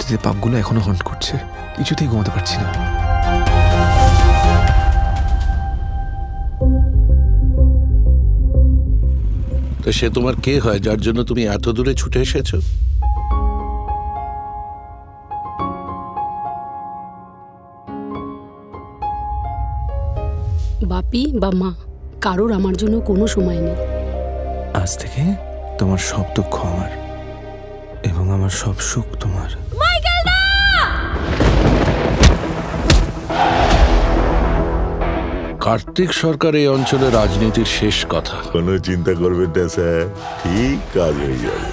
অতীতের পাপগুলো এখনো হন্ট করছে, কিছুতেই ঘুমাতে পারছি না। তো সে তোমার কে হয় যার জন্য তুমি এত দূরে ছুটে এসেছো? বাপি বা মা, কারোর আমার জন্য কোনো সময় নেই। আজ থেকে তোমার সব দুঃখ আমার এবং আমার সব সুখ তোমার। কার্তিক সরকার এই অঞ্চলে রাজনীতির শেষ কথা। কোনো চিন্তা করবেন না স্যার, ঠিক কাজ হয়ে যাবে।